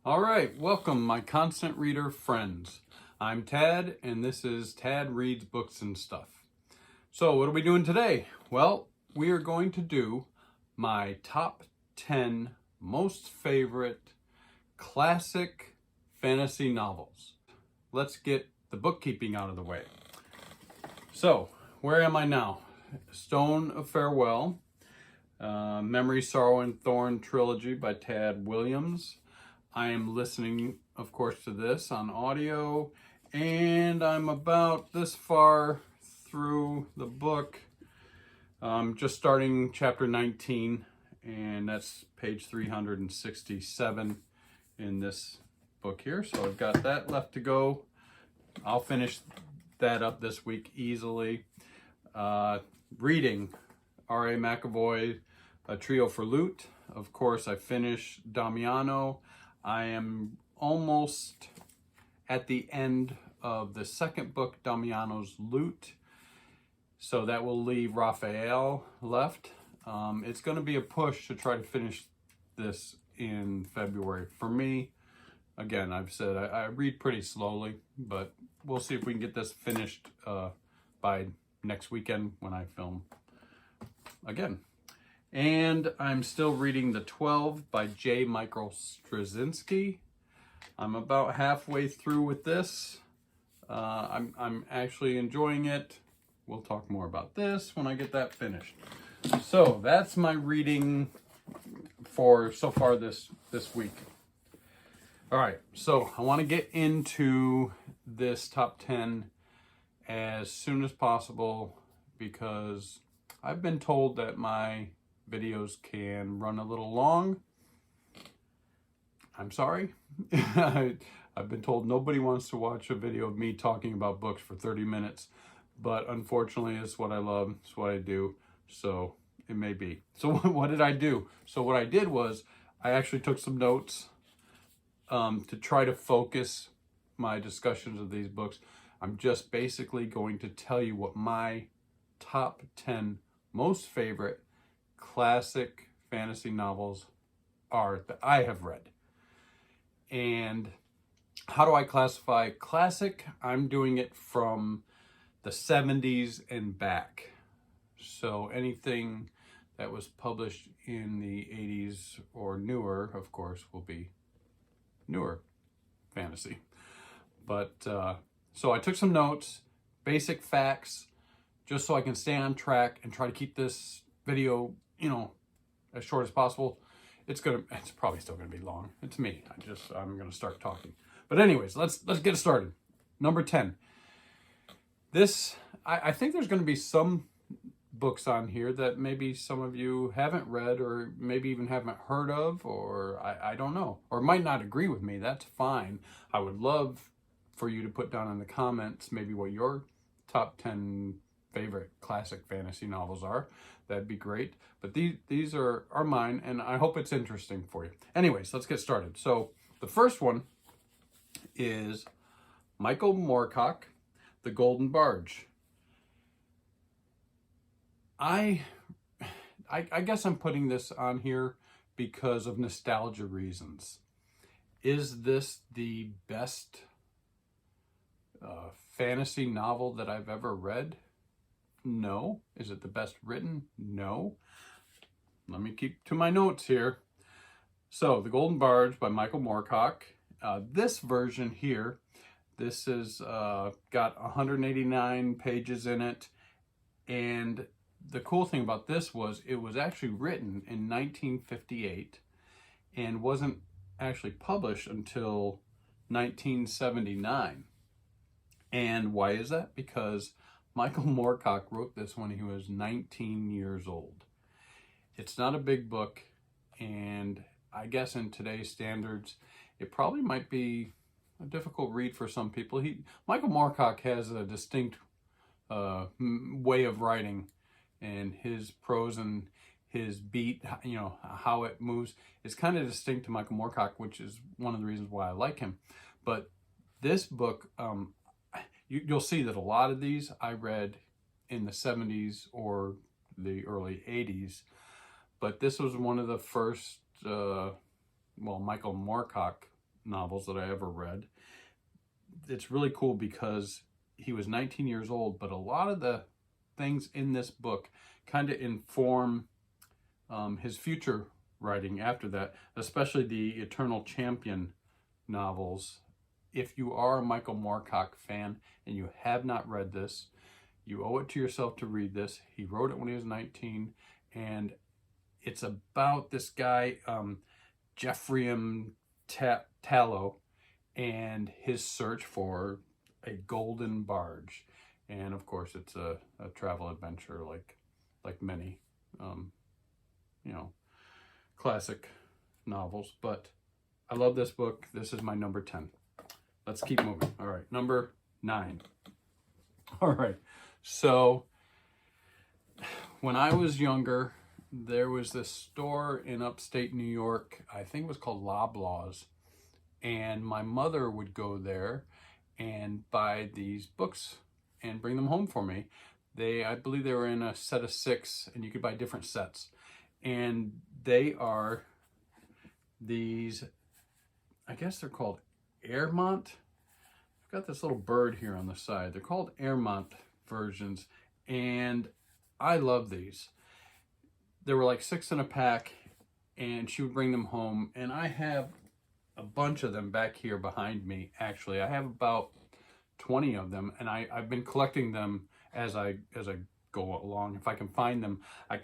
All right, welcome my constant reader friends. I'm Tad, and this is Tad Reads Books and Stuff. So what are we doing today? Well, we are going to do my top 10 most favorite classic fantasy novels. Let's get the bookkeeping out of the way. So, where am I now? Stone of Farewell, Memory, Sorrow, and Thorn trilogy by Tad Williams. I am listening, of course, to this on audio, and I'm about this far through the book. Just starting chapter 19, and that's page 367 in this book here. So I've got that left to go. I'll finish that up this week easily. Reading R.A. McAvoy, A Trio for Lute. Of course, I finished Damiano. I am almost at the end of the second book, Damiano's Lute. So that will leave Raphael left. It's going to be a push to try to finish this in February. For me, again, I've said I read pretty slowly, but we'll see if we can get this finished by next weekend when I film again. And I'm still reading The 12 by J. Michael Straczynski. I'm about halfway through with this. I'm actually enjoying it. We'll talk more about this when I get that finished. So that's my reading for so far this week. All right, so I want to get into this top 10 as soon as possible because I've been told that my videos can run a little long. I'm sorry. I've been told nobody wants to watch a video of me talking about books for 30 minutes, but unfortunately it's what I love, it's what I do, so it may be. So what did I do? So what I did was I actually took some notes to try to focus my discussions of these books. I'm just basically going to tell you what my top 10 most favorite classic fantasy novels are that I have read. And how do I classify classic? I'm doing it from the 70s and back. So anything that was published in the 80s or newer, of course, will be newer fantasy. But so I took some notes, basic facts, just so I can stay on track and try to keep this video, as short as possible. It's probably still gonna be long. It's me. I'm gonna start talking. But anyways, let's get started. Number 10. This, I think there's gonna be some books on here that maybe some of you haven't read or maybe even haven't heard of, or I don't know, or might not agree with me. That's fine. I would love for you to put down in the comments maybe what your top 10 favorite classic fantasy novels are. That'd be great. But these are mine, and I hope it's interesting for you. Anyways, let's get started. So the first one is Michael Moorcock, The Golden Barge. I guess I'm putting this on here because of nostalgia reasons. Is this the best fantasy novel that I've ever read? No. Is it the best written? No. Let me keep to my notes here. So, The Golden Barge by Michael Moorcock. This version here, this is got 189 pages in it. And the cool thing about this was it was actually written in 1958 and wasn't actually published until 1979. And why is that? Because Michael Moorcock wrote this when he was 19 years old. It's not a big book, and I guess in today's standards, it probably might be a difficult read for some people. Michael Moorcock has a distinct way of writing, and his prose and his beat, how it moves, is kind of distinct to Michael Moorcock, which is one of the reasons why I like him. But this book, you'll see that a lot of these I read in the 70s or the early 80s, but this was one of the first, Michael Moorcock novels that I ever read. It's really cool because he was 19 years old, but a lot of the things in this book kind of inform his future writing after that, especially the Eternal Champion novels. If you are a Michael Moorcock fan and you have not read this, you owe it to yourself to read this. He wrote it when he was 19, and it's about this guy, Jeffrey Tallow, and his search for a golden barge. And of course, it's a travel adventure like many, classic novels. But I love this book. This is my number 10. Let's keep moving. All right, number 9. All right, so when I was younger, there was this store in upstate New York, I think it was called Loblaws, and my mother would go there and buy these books and bring them home for me. I believe they were in a set of 6, and you could buy different sets. And they are these, I guess they're called Airmont. I've got this little bird here on the side. They're called Airmont versions, and I love these. There were like 6 in a pack, and she would bring them home, and I have a bunch of them back here behind me. Actually, I have about 20 of them, and I've been collecting them as I go along. If I can find them, I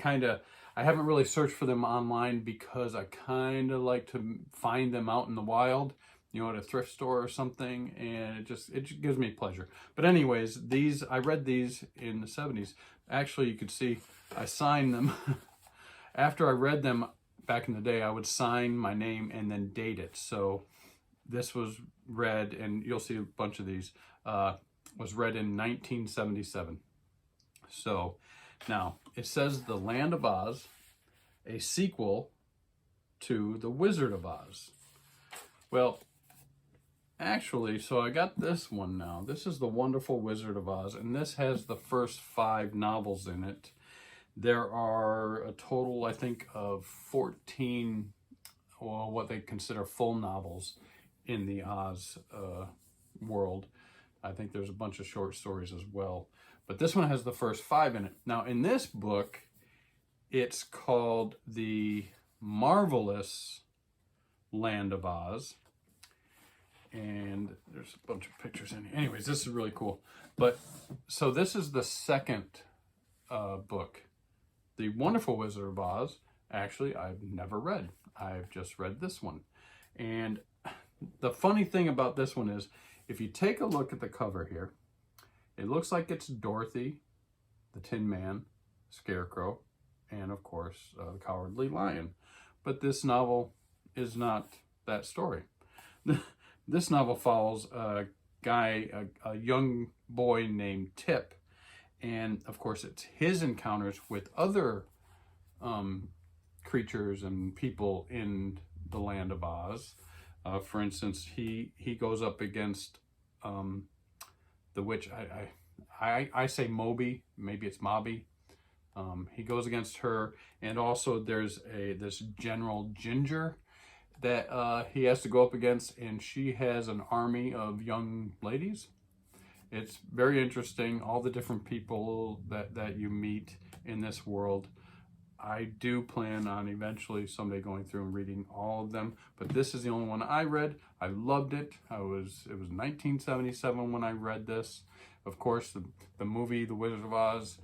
haven't really searched for them online because I kind of like to find them out in the wild, at a thrift store or something, and it just gives me pleasure. But anyways, I read these in the 70s. Actually, you could see I signed them. After I read them back in the day, I would sign my name and then date it. So this was read, and you'll see a bunch of these, was read in 1977. So now it says The Land of Oz, a sequel to The Wizard of Oz. Well, actually, so I got this one now. This is The Wonderful Wizard of Oz, and this has the first 5 novels in it. There are a total, I think, of 14, what they consider full novels in the Oz world. I think there's a bunch of short stories as well. But this one has the first 5 in it. Now, in this book, it's called The Marvelous Land of Oz. And there's a bunch of pictures in here. Anyways, this is really cool. But, so this is the second book. The Wonderful Wizard of Oz, actually, I've never read. I've just read this one. And the funny thing about this one is, if you take a look at the cover here, it looks like it's Dorothy, the Tin Man, Scarecrow, and of course, the Cowardly Lion. But this novel is not that story. This novel follows a young boy named Tip. And of course, it's his encounters with other creatures and people in the Land of Oz. For instance, he goes up against the witch. I say Moby, maybe it's Mobby. He goes against her, and also there's this General Ginger that he has to go up against, and she has an army of young ladies. It's very interesting, all the different people that you meet in this world. I do plan on eventually someday going through and reading all of them, but this is the only one I read. I loved it. It was 1977 when I read this. Of course, the movie The Wizard of Oz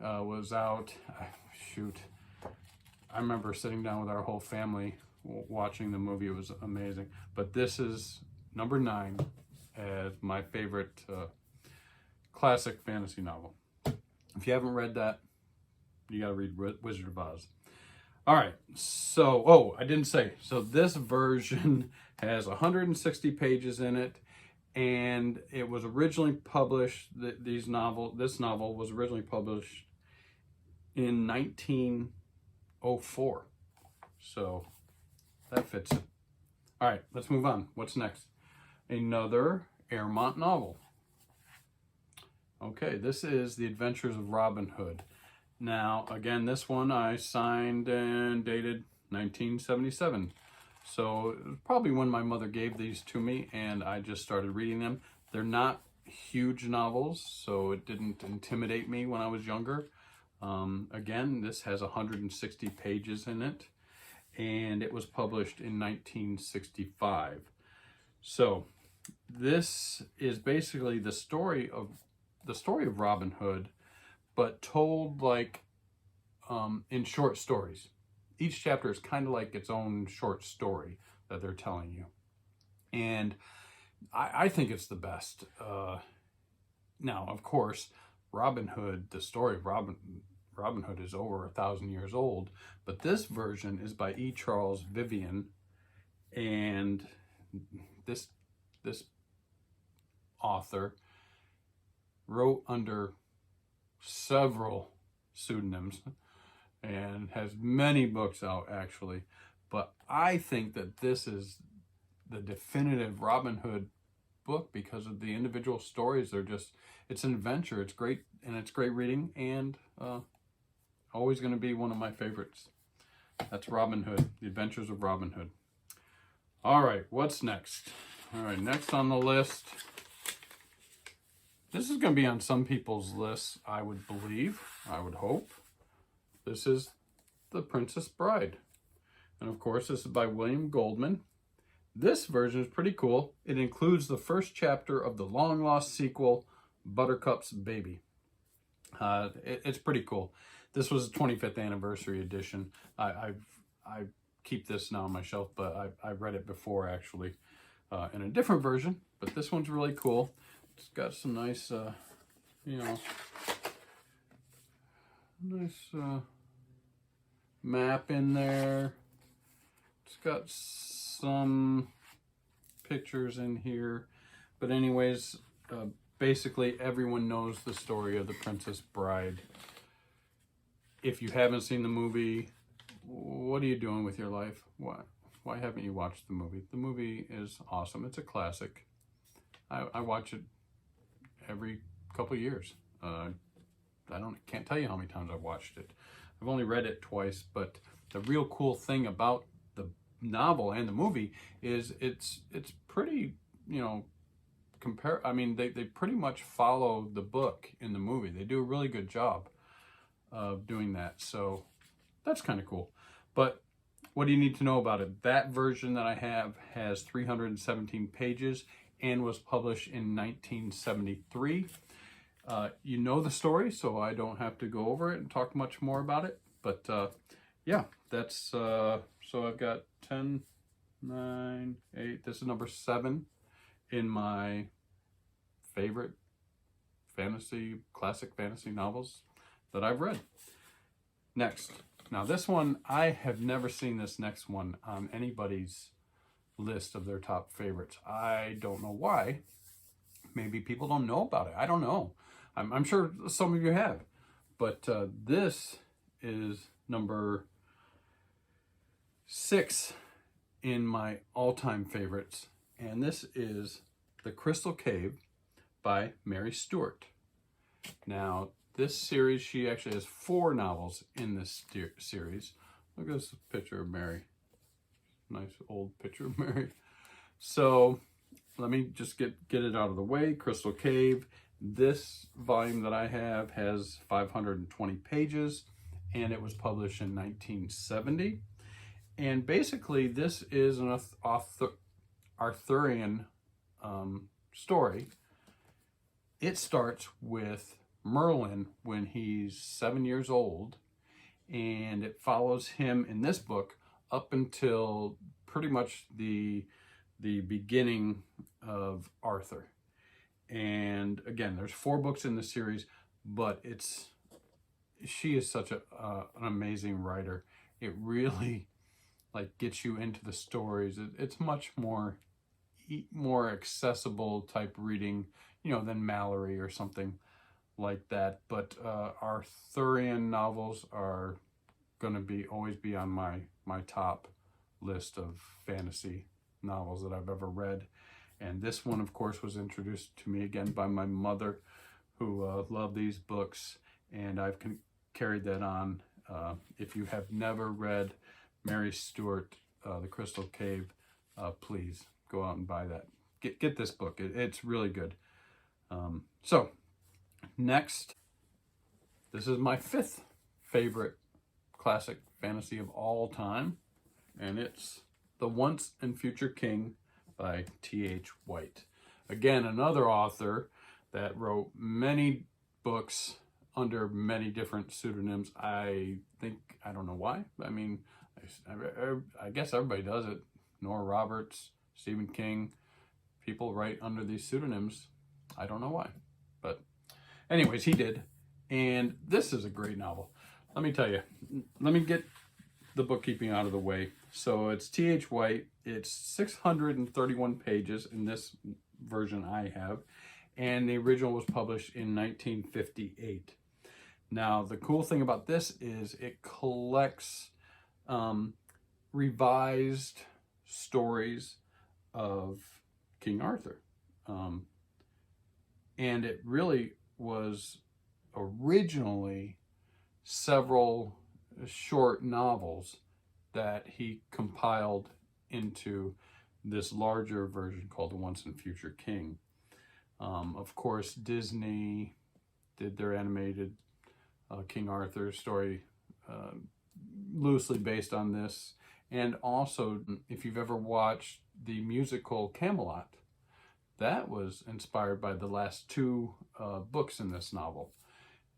was out. I remember sitting down with our whole family watching the movie. It was amazing. But this is number 9 as my favorite classic fantasy novel. If you haven't read that, you got to read Wizard of Oz. All right, so, I didn't say. So this version has 160 pages in it, and it was originally published, this novel was originally published in 1904. So that fits it. All right, let's move on. What's next? Another Airmont novel. Okay, this is The Adventures of Robin Hood. Now, again, this one I signed and dated 1977. So it was probably when my mother gave these to me and I just started reading them. They're not huge novels, so it didn't intimidate me when I was younger. Again, this has 160 pages in it, and it was published in 1965. So this is basically the story of Robin Hood, but told like in short stories. Each chapter is kind of like its own short story that they're telling you, and I think it's the best. Now, of course, Robin Hood, the story of Robin Hood is over 1,000 years old, but this version is by E. Charles Vivian, and this author wrote under several pseudonyms and has many books out actually, but I think that this is the definitive Robin Hood book because of the individual stories. They're just, it's an adventure. It's great, and it's great reading, and always going to be one of my favorites. That's Robin Hood, The Adventures of Robin Hood. All right, what's next? All right, next on the list. This is going to be on some people's lists, I would believe, I would hope. This is The Princess Bride. And of course, this is by William Goldman. This version is pretty cool. It includes the first chapter of the long-lost sequel, Buttercup's Baby. It's pretty cool. This was a 25th anniversary edition. I keep this now on my shelf, but I read it before actually in a different version. But this one's really cool. It's got some nice, map in there. It's got some pictures in here. But anyways, basically everyone knows the story of The Princess Bride. If you haven't seen the movie, what are you doing with your life? Why haven't you watched the movie? The movie is awesome. It's a classic. I watch it every couple of years. Can't tell you how many times I've watched it. I've only read it twice, but the real cool thing about the novel and the movie is it's pretty, they pretty much follow the book in the movie. They do a really good job of doing that, so that's kind of cool. But what do you need to know about it? That version that I have has 317 pages and was published in 1973. You know the story, so I don't have to go over it and talk much more about it. But yeah, that's so I've got 10, 9, 8. This is number 7 in my favorite classic fantasy novels that I've read. Next. Now this one, I have never seen this next one on anybody's list of their top favorites. I don't know why. Maybe people don't know about it. I don't know. I'm sure some of you have. But this is number 6 in my all-time favorites. And this is The Crystal Cave by Mary Stewart. Now, this series, she actually has 4 novels in this series. Look at this picture of Mary. Nice old picture of Mary. So let me just get it out of the way. Crystal Cave. This volume that I have has 520 pages, and it was published in 1970. And basically, this is an Arthurian story. It starts with Merlin when he's 7 years old, and it follows him in this book up until pretty much the beginning of Arthur. And again, there's 4 books in the series, but she is such an amazing writer. It really gets you into the stories. It's much more accessible type reading, than Mallory or something like that. But Arthurian novels are going to always be on my top list of fantasy novels that I've ever read. And this one, of course, was introduced to me again by my mother, who loved these books, and I've carried that on. If you have never read Mary Stewart, The Crystal Cave, please go out and buy that. Get this book. It's really good. So next, this is my 5th favorite classic fantasy of all time, and it's The Once and Future King by T.H. White. Again, another author that wrote many books under many different pseudonyms. I don't know why. I mean, I guess everybody does it. Nora Roberts, Stephen King, people write under these pseudonyms. I don't know why. But anyways, he did. And this is a great novel. Let me tell you. Let me get the bookkeeping out of the way. So it's T.H. White. It's 631 pages in this version I have. And the original was published in 1958. Now, the cool thing about this is it collects revised stories of King Arthur. And it really was originally several short novels that he compiled into this larger version called The Once and Future King. Of course, Disney did their animated King Arthur story loosely based on this. And also, if you've ever watched the musical Camelot, that was inspired by the last 2 books in this novel.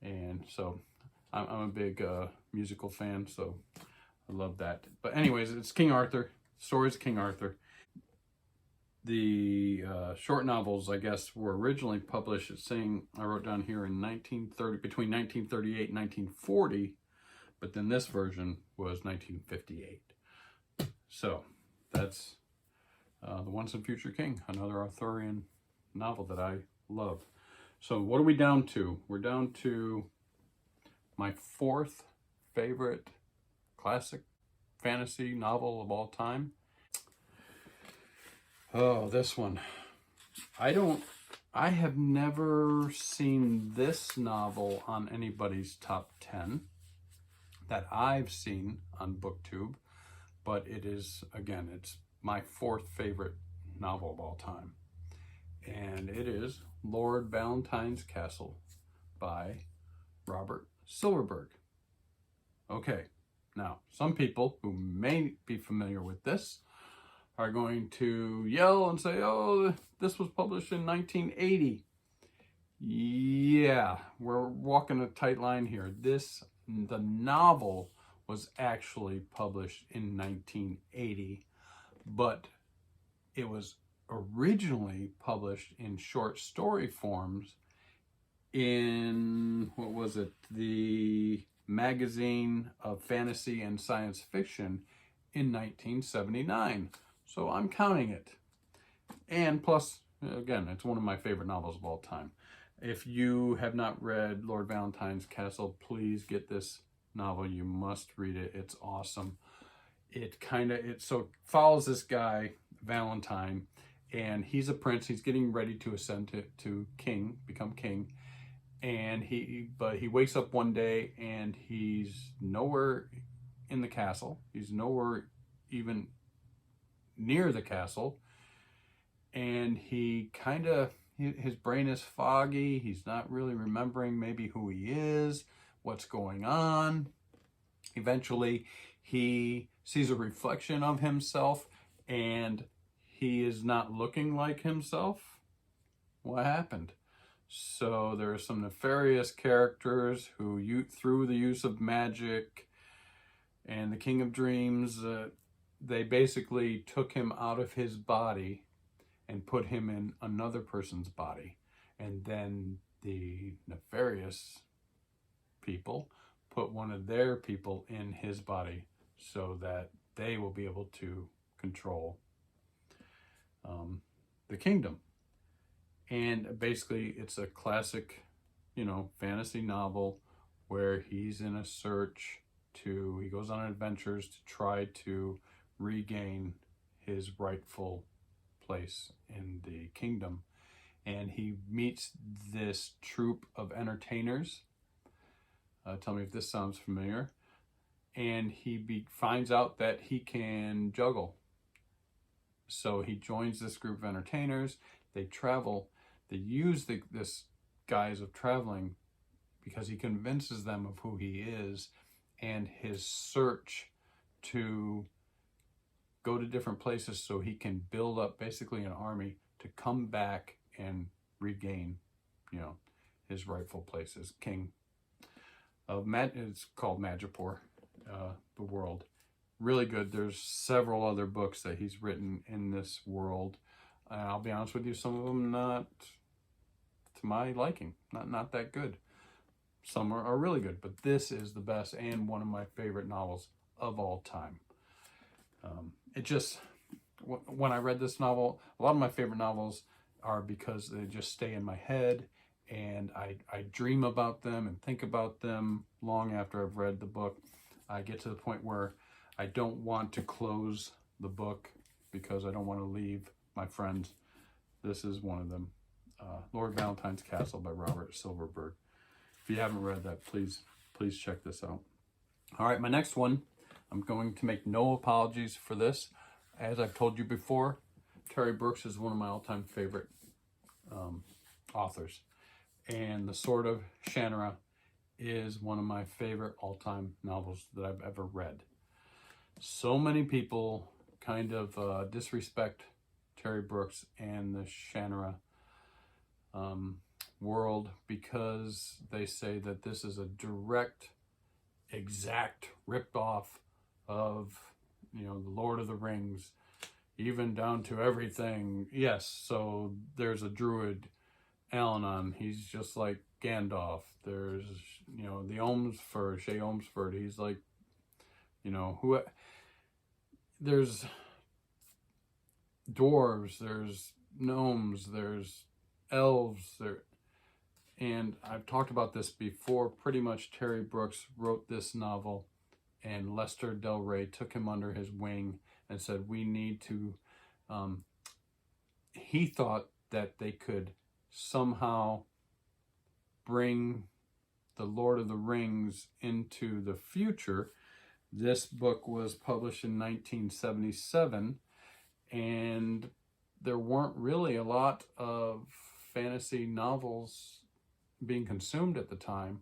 And so I'm a big musical fan, so I love that. But anyways, it's King Arthur, stories of King Arthur. The short novels, I guess, were originally published, it's saying, I wrote down here in between 1938 and 1940, but then this version was 1958. So that's The Once and Future King, another Arthurian novel that I love. So what are we down to? We're down to my 4th favorite classic fantasy novel of all time. Oh, this one. I have never seen this novel on anybody's top 10 that I've seen on BookTube, but it is, again, it's my 4th favorite novel of all time. And it is Lord Valentine's Castle by Robert Silverberg. Okay, now, some people who may be familiar with this are going to yell and say, oh, this was published in 1980. Yeah, we're walking a tight line here. The novel was actually published in 1980, but it was originally published in short story forms in, what was it, the Magazine of Fantasy and Science Fiction in 1979. So I'm counting it. And plus, again, it's one of my favorite novels of all time. If you have not read Lord Valentine's Castle, please get this novel. You must read it. It's awesome. It follows this guy, Valentine, and he's a prince. He's getting ready to ascend to king, become king. And he wakes up one day and he's nowhere in the castle. He's nowhere even near the castle. And his brain is foggy. He's not really remembering maybe who he is, what's going on. Eventually, he sees a reflection of himself and he is not looking like himself. What happened? So there are some nefarious characters who, through the use of magic and the King of Dreams, they basically took him out of his body and put him in another person's body. And then the nefarious people put one of their people in his body so that they will be able to control the kingdom. And basically it's a classic, fantasy novel where he's in a search he goes on adventures to try to regain his rightful place in the kingdom. And he meets this troupe of entertainers. Tell me if this sounds familiar. and he finds out that he can juggle. So he joins this group of entertainers. They travel. They use this guise of traveling because he convinces them of who he is and his search to go to different places so he can build up basically an army to come back and regain, his rightful place as king of it's called Madripoor, the world. Really good. There's several other books that he's written in this world. I'll be honest with you, some of them not to my liking, not that good. Some are really good, but this is the best and one of my favorite novels of all time. When I read this novel, a lot of my favorite novels are because they just stay in my head, and I dream about them and think about them long after I've read the book. I get to the point where I don't want to close the book because I don't want to leave my friends. This is one of them. Lord Valentine's Castle by Robert Silverberg. If you haven't read that, please check this out. All right, my next one, I'm going to make no apologies for this. As I've told you before, Terry Brooks is one of my all-time favorite authors. And The Sword of Shannara is one of my favorite all-time novels that I've ever read. So many people kind of disrespect Terry Brooks and the Shannara world because they say that this is a direct, exact rip-off of, the Lord of the Rings, even down to everything. Yes, so there's a druid, Alanon. He's just like Gandalf. There's, the Shea Omsford. He's like, there's dwarves, there's gnomes, there's elves, and I've talked about this before. Pretty much Terry Brooks wrote this novel, and Lester Del Rey took him under his wing and said, we need to, he thought that they could somehow bring the Lord of the Rings into the future. This book was published in 1977, and there weren't really a lot of fantasy novels being consumed at the time.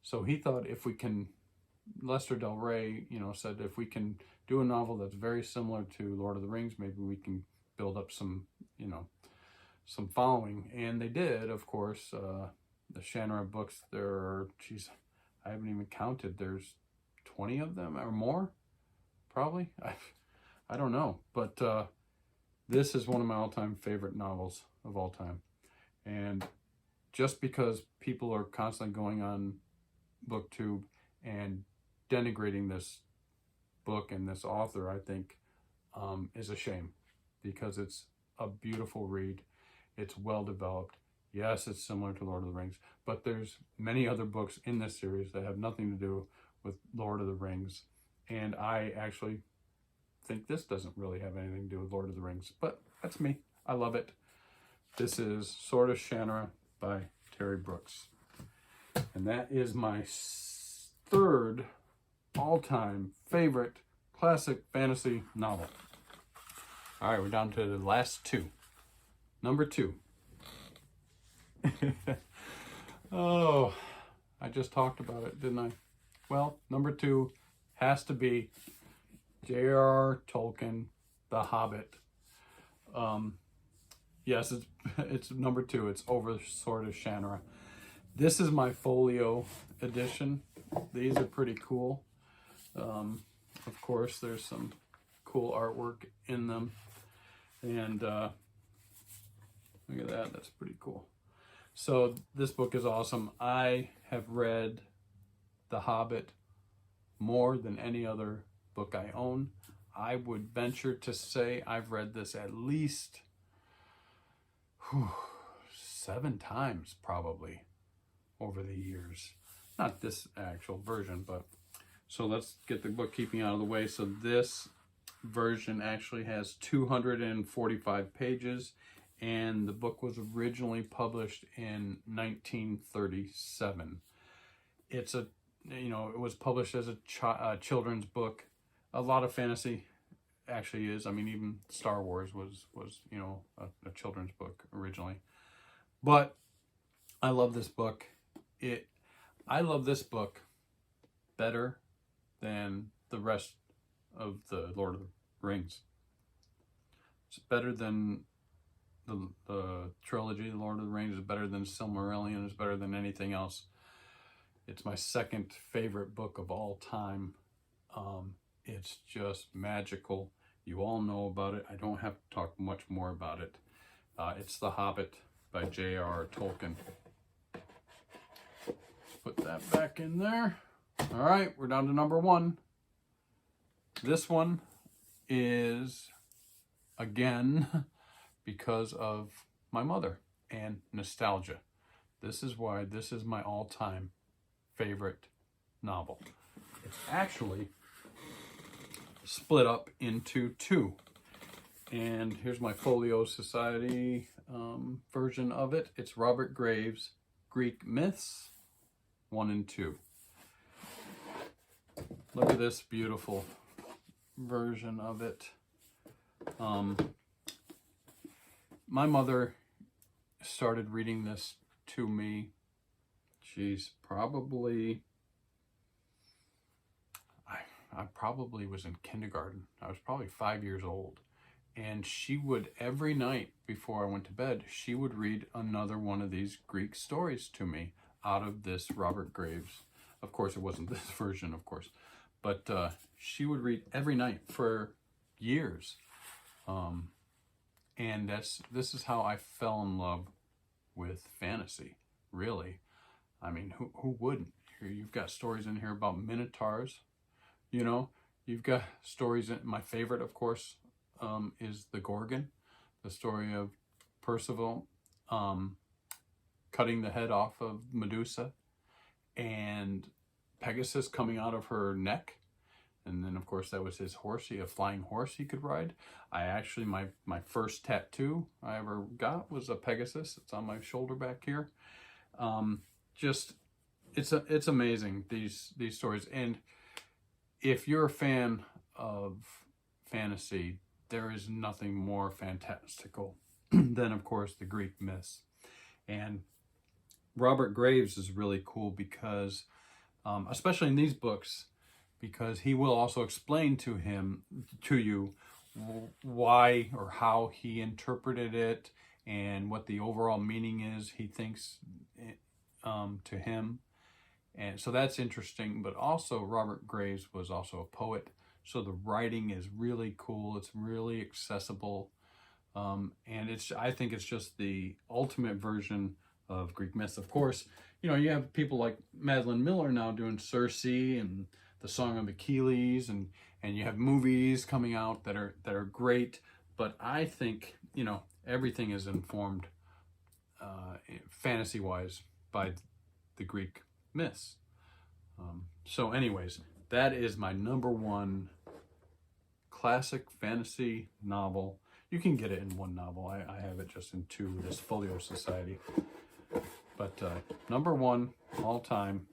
So he thought Lester Del Rey, said if we can do a novel that's very similar to Lord of the Rings, maybe we can build up some following. And they did, of course. The Shannara books, there are, I haven't even counted. There's 20 of them or more, probably. I don't know. But this is one of my all-time favorite novels of all time. And just because people are constantly going on BookTube and denigrating this book and this author, I think is a shame, because it's a beautiful read. It's well developed. Yes, it's similar to Lord of the Rings, but there's many other books in this series that have nothing to do with Lord of the Rings. And I actually think this doesn't really have anything to do with Lord of the Rings, but that's me. I love it. This is Sword of Shannara by Terry Brooks. And that is my third all-time favorite classic fantasy novel. All right, we're down to the last two. Number 2. Oh, I just talked about it, didn't I? Well, number 2 has to be J.R.R. Tolkien, The Hobbit. Yes, it's number 2. It's Over the Sword of Shannara. This is my folio edition. These are pretty cool. Of course, there's some cool artwork in them. And look at that. That's pretty cool. So this book is awesome. I have read The Hobbit more than any other book I own. I would venture to say I've read this at least 7 times probably over the years. Not this actual version, but so let's get the bookkeeping out of the way. So this version actually has 245 pages, and the book was originally published in 1937. It's a you know, it was published as a children's book. A lot of fantasy actually is. I mean, even Star Wars was you know, a children's book originally. But I love this book. I love this book better than the rest of the Lord of the Rings. It's better than the trilogy, The Lord of the Rings. Is better than Silmarillion. Is better than anything else. It's my second favorite book of all time. It's just magical. You all know about it. I don't have to talk much more about it. It's The Hobbit by J.R.R. Tolkien. Let's put that back in there. All right, we're down to number 1. This one is, again, because of my mother and nostalgia. This is why this is my all-time favorite novel. It's actually split up into 2. And here's my Folio Society version of it. It's Robert Graves' Greek Myths 1 and 2. Look at this beautiful version of it. My mother started reading this to me. She's probably, I probably was in kindergarten. I was probably 5 years old. And she would, every night before I went to bed, she would read another one of these Greek stories to me out of this Robert Graves. Of course, it wasn't this version, of course. But she would read every night for years. And this is how I fell in love with fantasy, really. I mean, who wouldn't? Here you've got stories in here about minotaurs, you know. You've got stories, my favorite, of course, is the Gorgon, the story of Percival cutting the head off of Medusa and Pegasus coming out of her neck. And then, of course, that was his horse, a flying horse he could ride. I actually, my first tattoo I ever got was a Pegasus. It's on my shoulder back here. Just, it's amazing, these stories. And if you're a fan of fantasy, there is nothing more fantastical than, of course, the Greek myths. And Robert Graves is really cool because, especially in these books, because he will also explain to you why or how he interpreted it and what the overall meaning is he thinks to him. And so that's interesting. But also Robert Graves was also a poet, so the writing is really cool. It's really accessible, and I think it's just the ultimate version of Greek myths. Of course, you know, you have people like Madeline Miller now doing Circe and the Song of Achilles, and you have movies coming out that are great. But I think, you know, everything is informed fantasy-wise by the Greek myths. So anyways, that is my number 1 classic fantasy novel. You can get it in 1 novel. I have it just in 2, this Folio Society. But number 1 all-time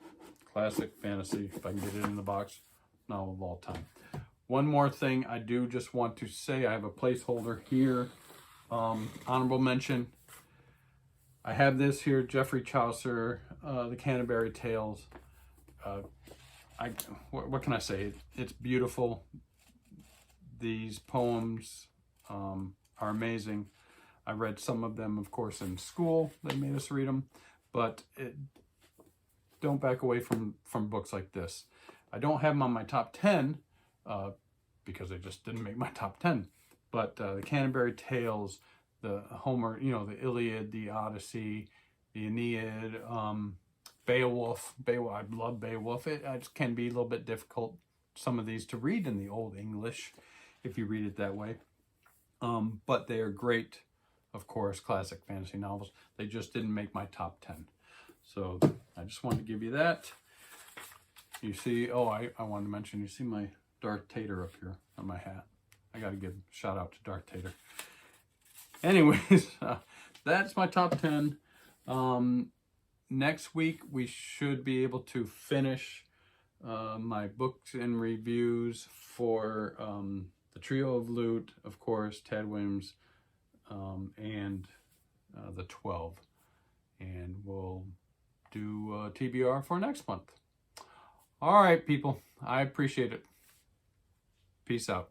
classic fantasy, if I can get it in the box, novel of all time. One more thing I do just want to say, I have a placeholder here. Honorable mention. I have this here, Geoffrey Chaucer, the Canterbury Tales. What can I say? It's beautiful. These poems are amazing. I read some of them, of course, in school. They made us read them. But don't back away from books like this. I don't have them on my top 10 because they just didn't make my top 10. But the Canterbury Tales, the Homer, you know, the Iliad, the Odyssey, the Aeneid, Beowulf. I love Beowulf. It can be a little bit difficult, some of these, to read in the Old English if you read it that way. But they are great, of course, classic fantasy novels. They just didn't make my top 10. So I just wanted to give you that. You see, I wanted to mention, you see my Darth Tater up here on my hat. I got to give a shout out to Darth Tater. Anyways, that's my top 10. Next week, we should be able to finish my books and reviews for the Trio of Loot, of course, Ted Williams, and the 12. And we'll do TBR for next month. All right, people. I appreciate it. Peace out.